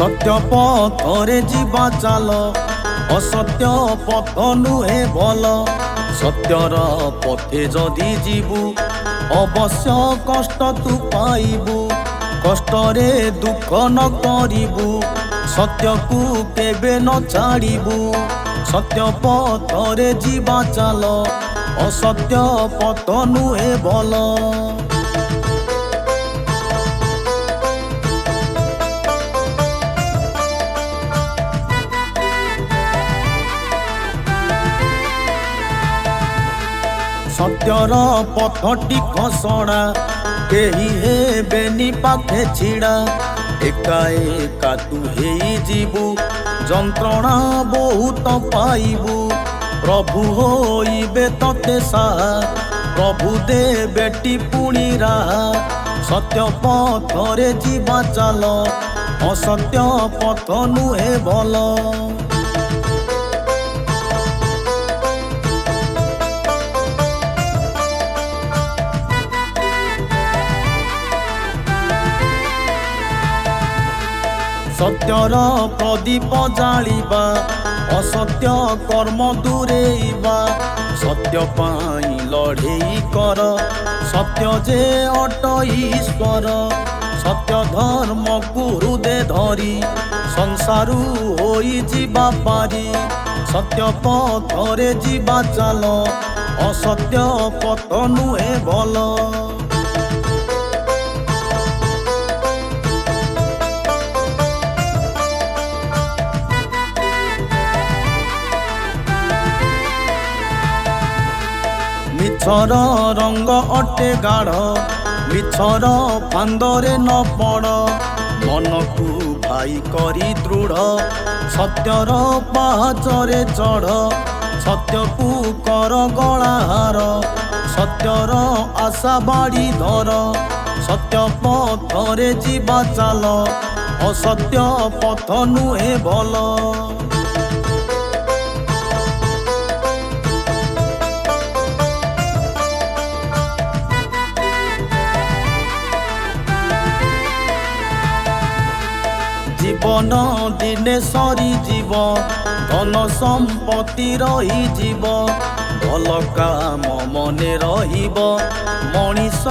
सत्य पथरे जीवा चाल असत्य पथ नुहे भल सत्यर पथे जदि जीवु अवश्य कष्ट तू पाइबु कष्टरे दुख न करिबु सत्य को केबे न छाड़िबु सत्य पथरे जीवा चाल असत्य पथ नुहे भल सत्यर पथटी खसड़ा केही हेबेनी पाखे छिड़ा एका एका तू हेई जीवु जंत्रणा बहुत पाइबु प्रभु होइबे तते साहा प्रभु देबेटी पुणी राहा सत्य पथरे जीवा चाल असत्य पथ नुहे भल सत्यर प्रदीप जालिबा असत्य कर्म दूरेइबा सत्य पाई लड़ेई कर सत्य जे अट ईश्वर सत्य धर्म को हृदय धरी संसारू होई जीवा पारी सत्य पथरे जीवा चाल असत्य पथ नुहे भल मिछर रंग अटे गाढ़ मिछर फांदरे न पड़ मन को भाई करी दृढ़ सत्यर पाचरे चढ़ सत्य को कर गलाहार सत्यर आशा बाड़ी धर सत्य पथरे जीवा चाल असत्य पथ नुहे भल जीवन दिने सरी जीव धन संपत्ति रही जीव भल काम मने रहिब मनीष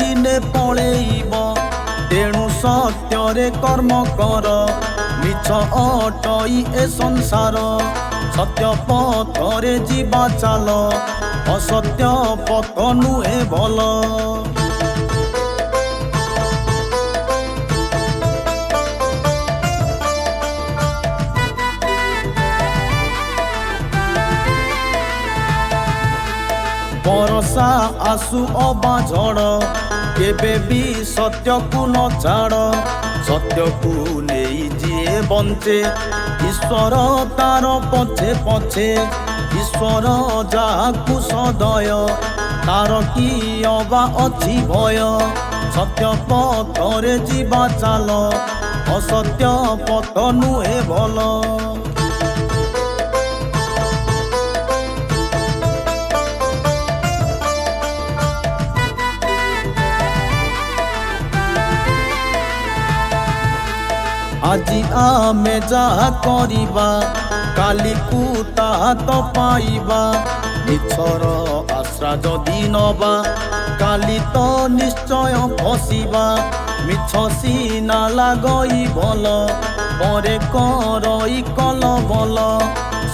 दिने पलैब तेणु सत्ୟରେ कर्म कर मिछ अटई ए संसार सत्य पथरे जीवा चाल असत्य पथ नुहे भल बरसा आसु अबा झड़ केबे भी सत्य को न छाड़ सत्य को नहीं जिए बंचे ईश्वर तार पछे पछे ईश्वर जाकु सदय तार की अबा अछि भय सत्य पथरे जीवा चाल असत्य पथ नुहे भल আজি आमे जहा करिबा काली को ताहा तो पाइबा मिछर आश्रा जदि नबा काली तो निश्चय फसिबा मिछ सीना लागई भल परे करई कल भल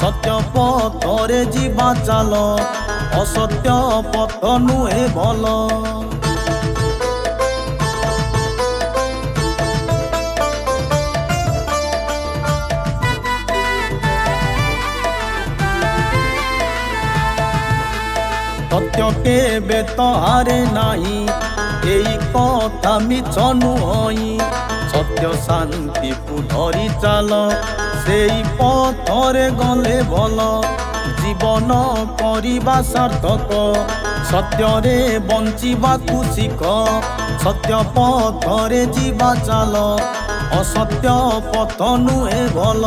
सत्य पथरे जीवा चाल असत्य पथ नुहे भल सत्य केबे तहारे नाही एई कथा मिछ नुहई सत्य शांति को धरी चाल सेई पथरे गले भल जीवन करिबा सार्थक सत्यरे बंचिबा को शिख सत्य पथरे जीवा चाल असत्य पथ नुहे भल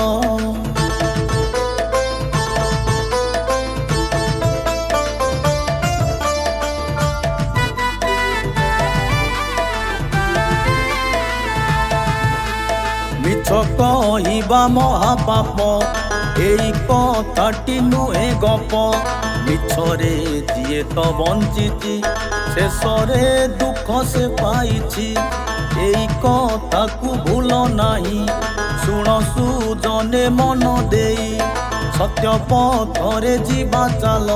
मिछ କରିବା ମହାପାପ। ଏଇ କଥାଟି ନୁହେଁ ଗପ। ମିଛରେ ଯିଏ ତ ବଞ୍ଚିଛି ଶେଷରେ ଦୁଃଖ ସେ ପାଇଛି। ଏଇ କଥାକୁ ଭୁଲ ନାହିଁ, ଶୁଣ ସୁଜନେ ମନ ଦେଇ। ସତ୍ୟ ପଥରେ ଯିବା ଚାଲ,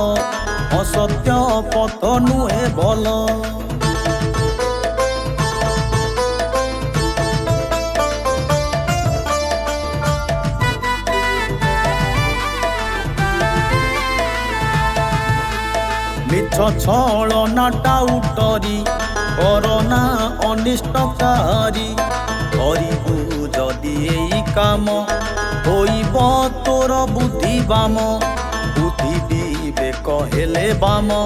ଅସତ୍ୟ ପଥ ନୁହେଁ ଭଲ। ମିଛ ଛଳନା ଟାଉଟରି କରନା ଅନିଷ୍ଟକାରୀ। କରିବୁ ଯଦି ଏଇ କାମ ହୋଇବ ତୋର ବୁଦ୍ଧି ବାମ। ବୁଦ୍ଧି ବିବେକ ହେଲେ ବାମ,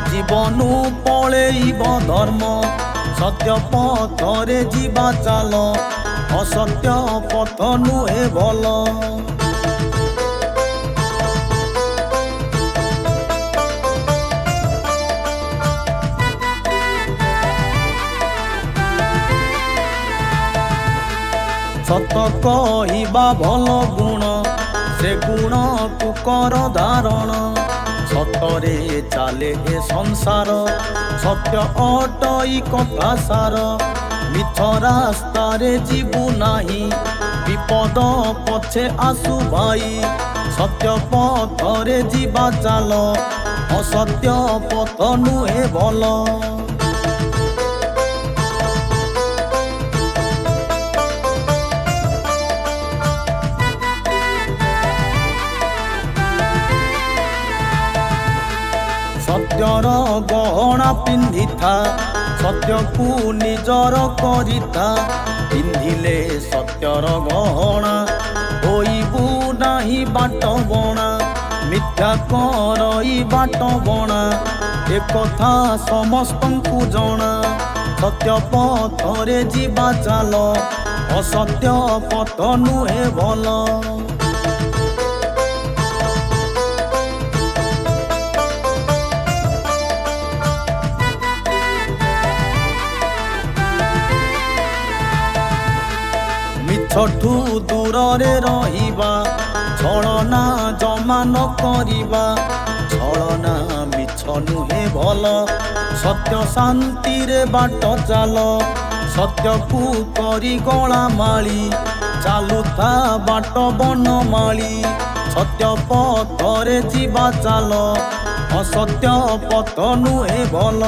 ଜୀବନୁ ପଳେଇବ ଧର୍ମ। ସତ୍ୟ ପଥରେ ଯିବା ଚାଲ, ଅସତ୍ୟ ପଥ ନୁହେଁ ଭଲ। ସତ କହିବା ଭଲ ଗୁଣ, ସେ ଗୁଣକୁ କର ଧାରଣ। ସତରେ ଚାଲେ ଏ ସଂସାର, ସତ୍ୟ ଅଟଇ କଥା ସାର। ମିଛ ରାସ୍ତାରେ ଯିବୁ ନାହିଁ, ବିପଦ ପଛେ ଆସୁ ଭାଇ। ସତ୍ୟ ପଥରେ ଯିବା ଚାଲ, ଅସତ୍ୟ ପଥ ନୁହେଁ ଭଲ। ସତ୍ୟର ଗହଣା ପିନ୍ଧିଥା, ସତ୍ୟକୁ ନିଜର କରିଥା। ପିନ୍ଧିଲେ ସତ୍ୟର ଗହଣା, ହୋଇବୁ ନାହିଁ ବାଟ ବଣା। ମିଥ୍ୟା କରଇ ବାଟ ବଣା, ଏକଥା ସମସ୍ତଙ୍କୁ ଜଣା। ସତ୍ୟ ପଥରେ ଯିବା ଚାଲ, ଅସତ୍ୟ ପଥ ନୁହେଁ ଭଲ। ମିଛଠୁ ଦୂରରେ ରହିବା, ଛଳନା ଜମା ନ କରିବା। ଛଳନା ମିଛ ନୁହେଁ ଭଲ, ସତ୍ୟ ଶାନ୍ତିରେ ବାଟ ଚାଲ। ସତ୍ୟକୁ କରି ଗଳା ମାଳି, ଚାଲୁଥା ବାଟ ବନମାଳି। ସତ୍ୟ ପଥରେ ଯିବା ଚାଲ, ଅସତ୍ୟ ପଥ ନୁହେଁ ଭଲ।